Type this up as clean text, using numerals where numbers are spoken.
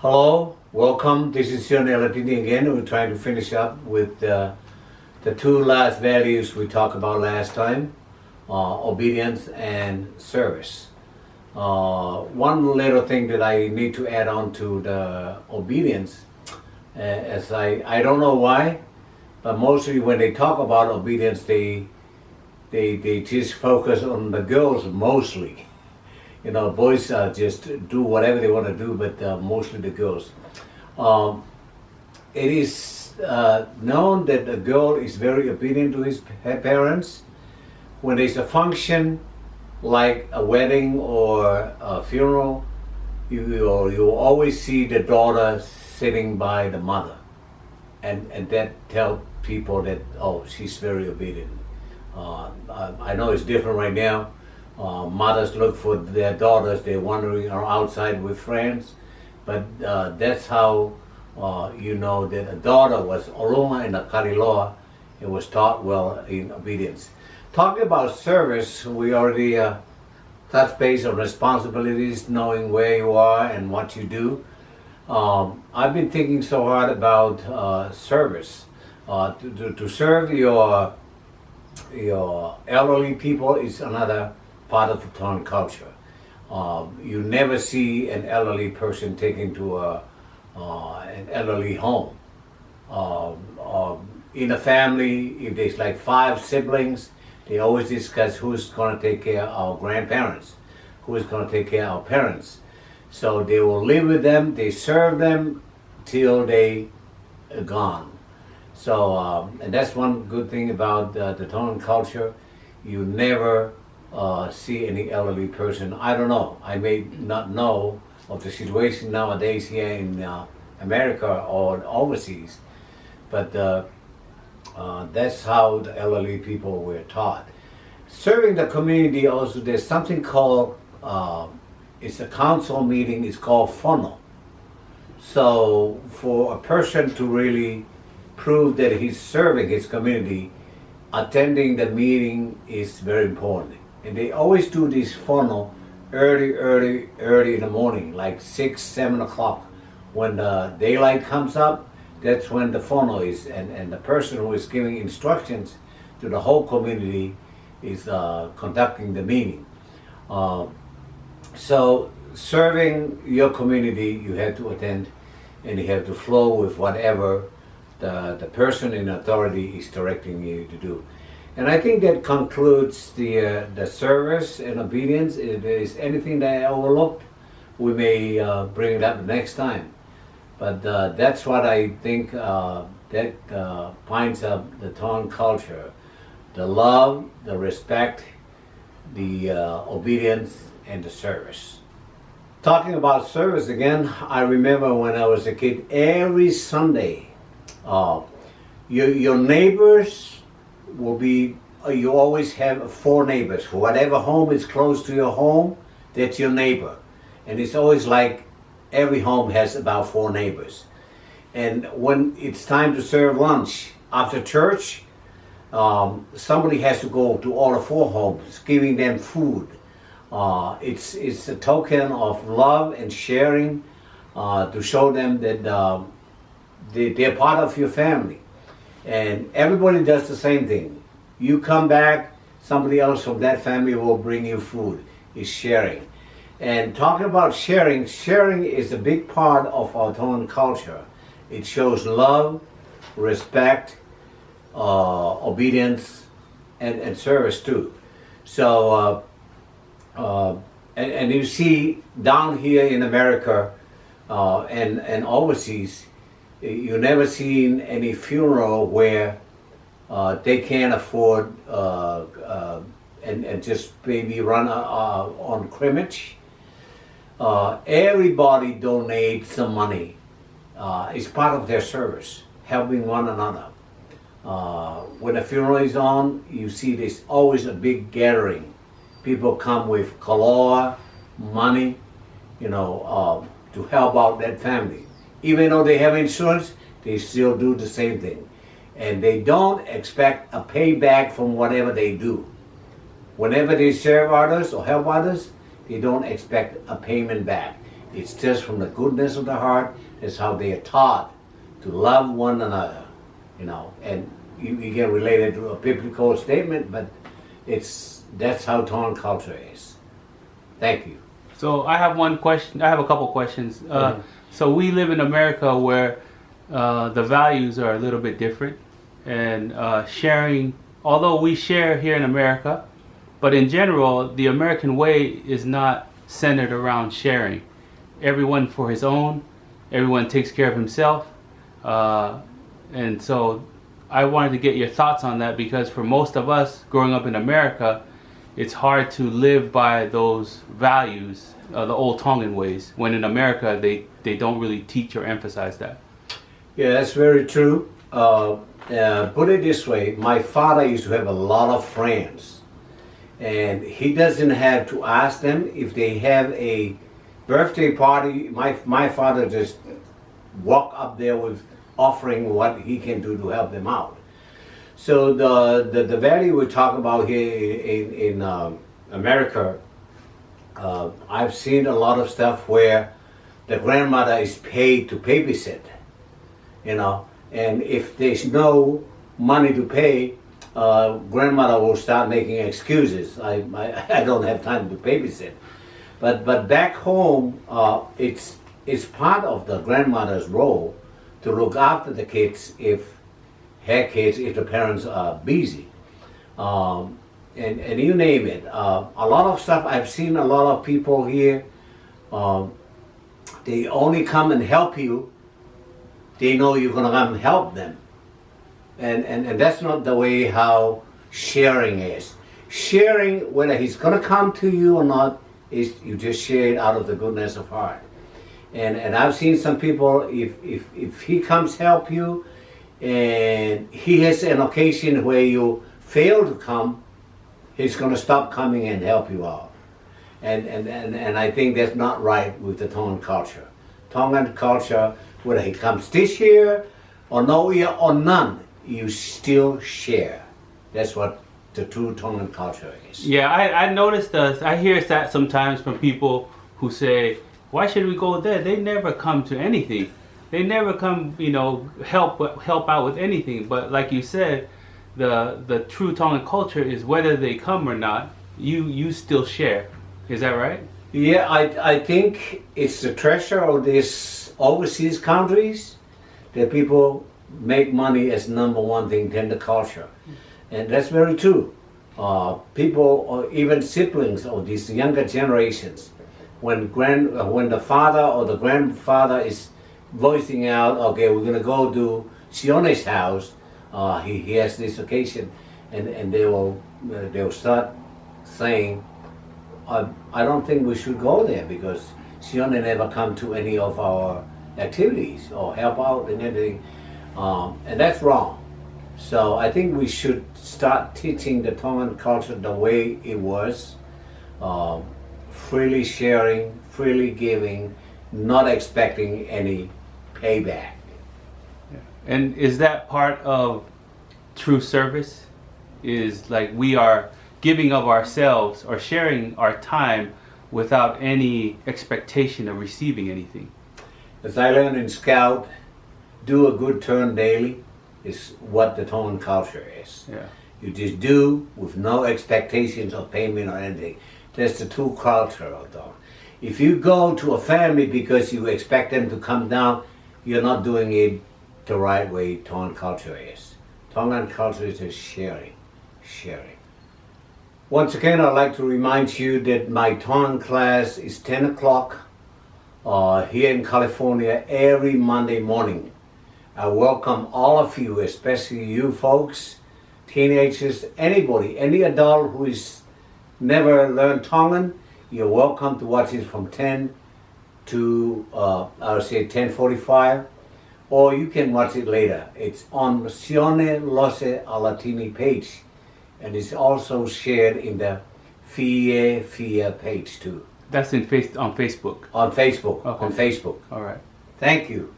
Hello, welcome. This is Sione again. We're trying to finish up with the two last values we talked about last time, obedience and service. One little thing that I need to add on to the obedience, as I don't know why, but mostly when they talk about obedience, they just focus on the girls mostly. Boys just do whatever they want to do, but mostly the girls. Um, it is known that a girl is very obedient to her parents. When there's a function like a wedding or a funeral, you always see the daughter sitting by the mother, and that tells people that she's very obedient. I know it's different right now. Mothers look for their daughters. They're wandering outside with friends, but that's how you know that a daughter was olonga in a kariloa. It was taught well in obedience. Talking about service, we already touched base on responsibilities, knowing where you are and what you do. I've been thinking so hard about service. To serve your elderly people is another part of the Tongan culture. You never see an elderly person taken to an elderly home. In a family, if there's like 5 siblings, they always discuss who's going to take care of our grandparents, who is going to take care of our parents. So they will live with them, they serve them till they are gone. So, and that's one good thing about the Tongan culture. You never see any elderly person. I don't know. I may not know of the situation nowadays here in America or overseas, but that's how the elderly people were taught. Serving the community also, there's something called, it's a council meeting, it's called whānau. So for a person to really prove that he's serving his community, attending the meeting is very important. And they always do this whānau early in the morning, like 6, 7 o'clock. When the daylight comes up, that's when the whānau is. And the person who is giving instructions to the whole community is conducting the meeting. So serving your community, you have to attend and you have to flow with whatever the person in authority is directing you to do. And I think that concludes the service and obedience. If there is anything that I overlooked, we may bring it up next time. But that's what I think that binds up the Tongan culture: the love, the respect, the obedience, and the service. Talking about service again, I remember when I was a kid, every Sunday, your neighbors will be, you always have 4 neighbors. Whatever home is close to your home, that's your neighbor. And it's always like every home has about 4 neighbors. And when it's time to serve lunch after church, somebody has to go to all the 4 homes, giving them food. It's a token of love and sharing to show them that they're part of your family. And everybody does the same thing. You come back, somebody else from that family will bring you food. It's sharing. And talking about sharing is a big part of our Tongan culture. It shows love, respect, obedience, and service too. So, and you see down here in America and overseas, you never seen any funeral where they can't afford and just maybe run on crimmage. Everybody donates some money. It's part of their service, helping one another. When a funeral is on, you see there's always a big gathering. People come with koloa, money, to help out that family. Even though they have insurance, they still do the same thing. And they don't expect a payback from whatever they do. Whenever they serve others or help others, they don't expect a payment back. It's just from the goodness of the heart. It's how they are taught to love one another, and you can relate it to a biblical statement, but that's how Tongan culture is. Thank you. So I have one question. I have a couple questions. So we live in America where the values are a little bit different, and sharing. Although we share here in America, but in general, the American way is not centered around sharing. Everyone for his own. Everyone takes care of himself, and so I wanted to get your thoughts on that, because for most of us growing up in America, it's hard to live by those values, the old Tongan ways, when in America they don't really teach or emphasize that. Yeah, that's very true. Put it this way, my father used to have a lot of friends, and he doesn't have to ask them if they have a birthday party. My father just walk up there with offering what he can do to help them out. So the value we talk about here in America, I've seen a lot of stuff where the grandmother is paid to babysit, and if there's no money to pay, grandmother will start making excuses. I don't have time to babysit. But back home, it's part of the grandmother's role to look after the kids if the parents are busy. And you name it. A lot of stuff, I've seen a lot of people here, they only come and help you. They know you're going to come and help them. And that's not the way how sharing is. Sharing, whether he's going to come to you or not, is you just share it out of the goodness of heart. And I've seen some people, if he comes help you, and he has an occasion where you fail to come, he's going to stop coming and help you out. And I think that's not right with the Tongan culture. Tongan culture, whether he comes this year or no year or none, you still share. That's what the true Tongan culture is. Yeah, I noticed I hear that sometimes from people who say, why should we go there? They never come to anything. They never come, help out with anything. But like you said, the true Tongan culture is whether they come or not, you still share. Is that right? Yeah, I think it's the treasure of these overseas countries that people make money as number one thing in the culture. And that's very true. People, or even siblings of these younger generations, when the father or the grandfather is voicing out, okay, we're going to go to Sione's house, he has this occasion, and they will start saying, I don't think we should go there because Sione never come to any of our activities or help out in anything, and that's wrong. So I think we should start teaching the Tongan culture the way it was, freely sharing, freely giving, not expecting any payback. And is that part of true service? Is like we are giving of ourselves or sharing our time without any expectation of receiving anything? As I learned in Scout, do a good turn daily is what the Tongan culture is. Yeah. You just do with no expectations of payment or anything. That's the true culture of Tongan. If you go to a family because you expect them to come down, you're not doing it the right way Tongan culture is. Tongan culture is just sharing. Once again, I'd like to remind you that my Tongan class is 10 o'clock here in California every Monday morning. I welcome all of you, especially you folks, teenagers, anybody, any adult who is never learned Tongan. You're welcome to watch it from 10 to, I would say 10:45, or you can watch it later. It's on Sione Lose Alatini page, and it's also shared in the Fia page too. That's on Facebook. On Facebook. Okay. On Facebook. All right. Thank you.